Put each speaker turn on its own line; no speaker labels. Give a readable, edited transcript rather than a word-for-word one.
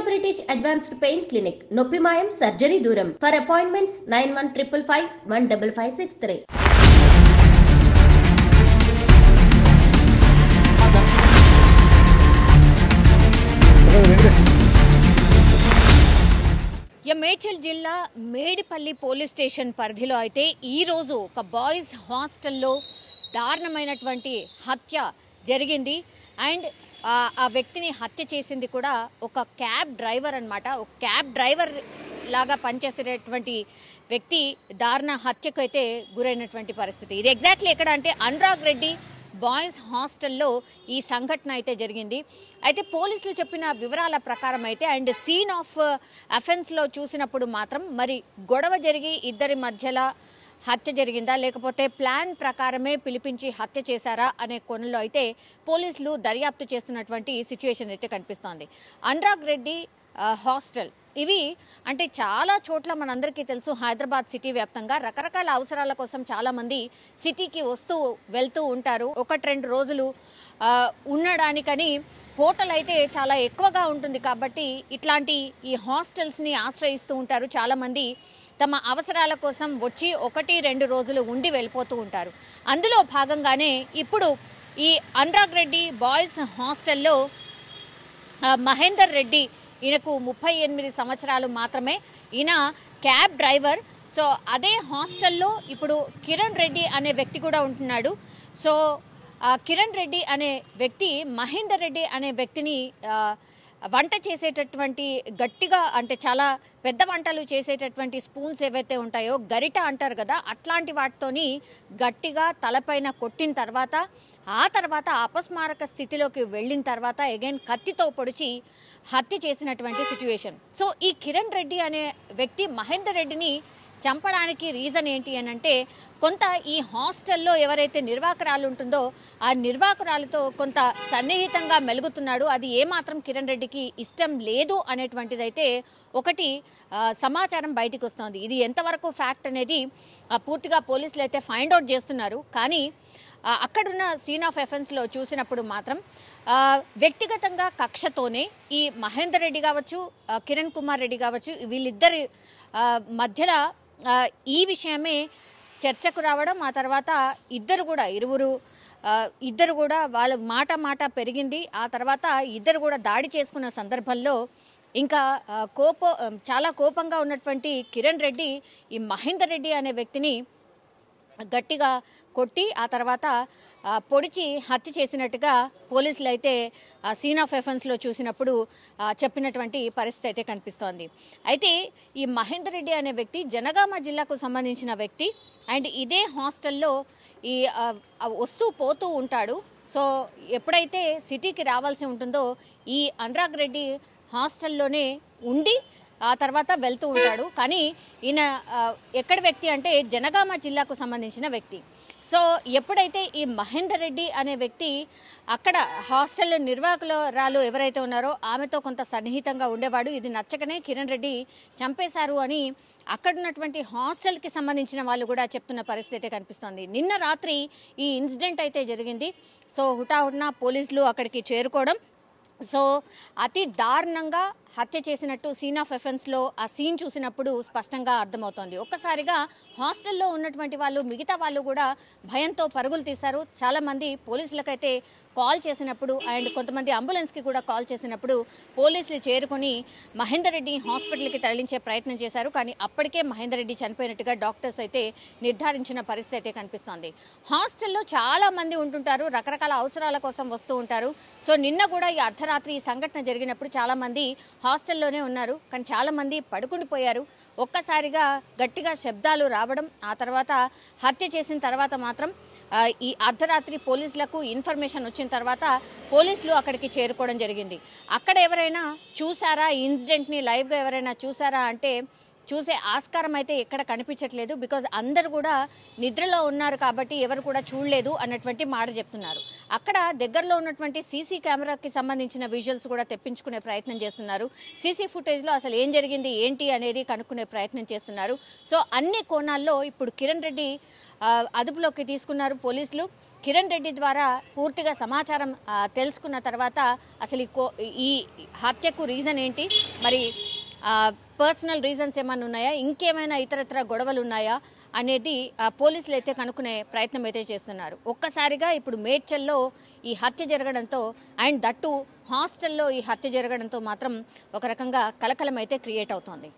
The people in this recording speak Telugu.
Indo British advanced pain clinic నొప్పిమాయం సర్జరీ దూరం. For appointments 9155515563.
మేడ్చల్ జిల్లా మేడిపల్లి పోలీస్ స్టేషన్ పరిధిలో అయితే ఈరోజు ఒక బాయ్స్ హాస్టల్లో దారుణమైనటువంటి హత్య జరిగింది. అండ్ ఆ వ్యక్తిని హత్య చేసింది కూడా ఒక క్యాబ్ డ్రైవర్ అన్నమాట. ఒక క్యాబ్ డ్రైవర్ లాగా పనిచేసేటటువంటి వ్యక్తి దారుణ హత్యకు అయితే గురైనటువంటి పరిస్థితి. ఇది ఎగ్జాక్ట్లీ ఎక్కడ అంటే అనురాగ్ రెడ్డి బాయ్స్ హాస్టల్లో ఈ సంఘటన అయితే జరిగింది. అయితే పోలీసులు చెప్పిన వివరాల ప్రకారం అయితే అండ్ సీన్ ఆఫ్ అఫెన్స్లో చూసినప్పుడు మాత్రం మరి గొడవ జరిగి ఇద్దరి మధ్యలో హత్య జరిగిందా లేకపోతే ప్లాన్ ప్రకారమే పిలిపించి హత్య చేశారా అనే కోణంలో అయితే పోలీసులు దర్యాప్తు చేస్తున్నటువంటి సిచ్యువేషన్ అయితే కనిపిస్తోంది. అనురాగ్ రెడ్డి హాస్టల్ ఇవి అంటే చాలా చోట్ల మనందరికీ తెలుసు, హైదరాబాద్ సిటీ వ్యాప్తంగా రకరకాల అవసరాల కోసం చాలామంది సిటీకి వస్తూ వెళ్తూ ఉంటారు. 1-2 రోజులు ఉండడానికని హోటల్ అయితే చాలా ఎక్కువగా ఉంటుంది కాబట్టి ఇట్లాంటి ఈ హాస్టల్స్ని ఆశ్రయిస్తూ ఉంటారు. చాలామంది తమ అవసరాల కోసం వచ్చి 1-2 రోజులు ఉండి వెళ్ళిపోతూ ఉంటారు. అందులో భాగంగానే ఇప్పుడు ఈ అనురాగ్ రెడ్డి బాయ్స్ హాస్టల్లో మహేందర్ రెడ్డి, ఈయనకు 38 సంవత్సరాలు మాత్రమే, ఈయన క్యాబ్ డ్రైవర్. సో అదే హాస్టల్లో ఇప్పుడు కిరణ్ రెడ్డి అనే వ్యక్తి కూడా ఉంటున్నాడు. సో కిరణ్ రెడ్డి అనే వ్యక్తి మహేందర్ రెడ్డి అనే వ్యక్తిని వంట చేసేటటువంటి గట్టిగా అంటే చాలా పెద్ద వంటలు చేసేటటువంటి స్పూన్స్ ఏవైతే ఉంటాయో గరిట అంటారు కదా, అట్లాంటి వాటితోని గట్టిగా తలపైన కొట్టిన తర్వాత ఆ తర్వాత అపస్మారక స్థితిలోకి వెళ్ళిన తర్వాత అగైన్ కత్తితో పొడిచి హత్య చేసినటువంటి సిచ్యువేషన్. సో ఈ కిరణ్ రెడ్డి అనే వ్యక్తి మహేందర్ రెడ్డిని చంపడానికి రీజన్ ఏంటి అని అంటే కొంత ఈ హాస్టల్లో ఎవరైతే నిర్వాహకురాలు ఉంటుందో ఆ నిర్వాహకురాలతో కొంత సన్నిహితంగా మెలుగుతున్నాడు. అది ఏమాత్రం కిరణ్ రెడ్డికి ఇష్టం లేదు అనేటువంటిదైతే ఒకటి సమాచారం బయటకు వస్తుంది. ఇది ఎంతవరకు ఫ్యాక్ట్ అనేది పూర్తిగా పోలీసులు అయితే ఫైండ్ అవుట్ చేస్తున్నారు. కానీ అక్కడున్న సీన్ ఆఫ్ ఎఫెన్స్లో చూసినప్పుడు మాత్రం వ్యక్తిగతంగా కక్షతోనే ఈ మహేందర్ రెడ్డి కావచ్చు, కిరణ్ కుమార్ రెడ్డి కావచ్చు, వీళ్ళిద్దరి మధ్యలో ఈ విషయమే చర్చకు రావడం, ఆ తర్వాత ఇద్దరు కూడా వాళ్ళ మాట పెరిగింది. ఆ తర్వాత ఇద్దరు కూడా దాడి చేసుకున్న సందర్భంలో ఇంకా చాలా కోపంగా ఉన్నటువంటి కిరణ్ రెడ్డి ఈ మహేందర్ రెడ్డి అనే వ్యక్తిని గట్టిగా కొట్టి ఆ తర్వాత పొడిచి హత్య చేసినట్టుగా పోలీసులు అయితే సీన్ ఆఫ్ ఎఫెన్స్లో చూసినప్పుడు చెప్పినటువంటి పరిస్థితి అయితే కనిపిస్తోంది. అయితే ఈ మహేందర్ రెడ్డి అనే వ్యక్తి జనగామ జిల్లాకు సంబంధించిన వ్యక్తి అండ్ ఇదే హాస్టల్లో ఈ వస్తూ పోతూ ఉంటాడు. సో ఎప్పుడైతే సిటీకి రావాల్సి ఉంటుందో ఈ అనురాగ్ రెడ్డి హాస్టల్లోనే ఉండి ఆ తర్వాత వెళ్తూ ఉంటాడు. కానీ ఈయన ఎక్కడి వ్యక్తి అంటే జనగామ జిల్లాకు సంబంధించిన వ్యక్తి. సో ఎప్పుడైతే ఈ మహేందర్ రెడ్డి అనే వ్యక్తి అక్కడ హాస్టల్ నిర్వాహకురాలు ఎవరైతే ఉన్నారో ఆమెతో కొంత సన్నిహితంగా ఉండేవాడు, ఇది నచ్చకనే కిరణ్ రెడ్డి చంపేశారు అని అక్కడున్నటువంటి హాస్టల్కి సంబంధించిన వాళ్ళు కూడా చెప్తున్న పరిస్థితి కనిపిస్తోంది. నిన్న రాత్రి ఈ ఇన్సిడెంట్ అయితే జరిగింది. సో హుటాహుటిన పోలీసులు అక్కడికి చేరుకోవడం, సో అతి దారుణంగా హత్య చేసినట్టు సీన్ ఆఫ్ ఎఫెన్స్లో ఆ సీన్ చూసినప్పుడు స్పష్టంగా అర్థమవుతోంది. ఒక్కసారిగా హాస్టల్లో ఉన్నటువంటి వాళ్ళు మిగతా వాళ్ళు కూడా భయంతో పరుగులు తీశారు. చాలామంది పోలీసులకైతే కాల్ చేసినప్పుడు అండ్ కొంతమంది అంబులెన్స్కి కూడా కాల్ చేసినప్పుడు పోలీసులు చేరుకొని మహేందర్ రెడ్డి హాస్పిటల్కి తరలించే ప్రయత్నం చేశారు. కానీ అప్పటికే మహేందర్ రెడ్డి చనిపోయినట్టుగా డాక్టర్స్ అయితే నిర్ధారించిన పరిస్థితి అయితే కనిపిస్తోంది. హాస్టల్లో చాలామంది ఉంటుంటారు, రకరకాల అవసరాల కోసం వస్తూ ఉంటారు. సో నిన్న కూడా ఈ అర్ధరాత్రి ఈ సంఘటన జరిగినప్పుడు చాలామంది హాస్టల్లోనే ఉన్నారు, కానీ చాలామంది పడుకుండిపోయారు. ఒక్కసారిగా గట్టిగా శబ్దాలు రావడం, ఆ తర్వాత హత్య చేసిన తర్వాత మాత్రం ఈ అర్ధరాత్రి పోలీసులకు ఇన్ఫర్మేషన్ వచ్చిన తర్వాత పోలీసులు అక్కడికి చేరుకోవడం జరిగింది. అక్కడ ఎవరైనా చూసారా ఈ ఇన్సిడెంట్ని లైవ్గా ఎవరైనా చూసారా అంటే చూసే ఆస్కారం అయితే ఎక్కడ కనిపించట్లేదు. బికాజ్ అందరు కూడా నిద్రలో ఉన్నారు కాబట్టి ఎవరు కూడా చూడలేదు అన్నటువంటి మాట చెప్తున్నారు. అక్కడ దగ్గరలో ఉన్నటువంటి సీసీ కెమెరాకి సంబంధించిన విజువల్స్ కూడా తెప్పించుకునే ప్రయత్నం చేస్తున్నారు. సీసీ ఫుటేజ్లో అసలు ఏం జరిగింది ఏంటి అనేది కనుక్కునే ప్రయత్నం చేస్తున్నారు. సో అన్ని కోణాల్లో ఇప్పుడు కిరణ్ రెడ్డి అదుపులోకి తీసుకున్నారు పోలీసులు. కిరణ్ రెడ్డి ద్వారా పూర్తిగా సమాచారం తెలుసుకున్న తర్వాత అసలు ఈ హత్యకు రీజన్ ఏంటి, మరి పర్సనల్ రీజన్స్ ఏమైనా ఉన్నాయా, ఇంకేమైనా ఇతరత్ర గొడవలు ఉన్నాయా అనేది పోలీసులు అయితే కనుక్కునే ప్రయత్నం అయితే చేస్తున్నారు. ఒక్కసారిగా ఇప్పుడు మేడ్చల్లో ఈ హత్య జరగడంతో అండ్ దట్టు హాస్టల్లో ఈ హత్య జరగడంతో మాత్రం ఒక రకంగా కలకలం అయితే క్రియేట్ అవుతోంది.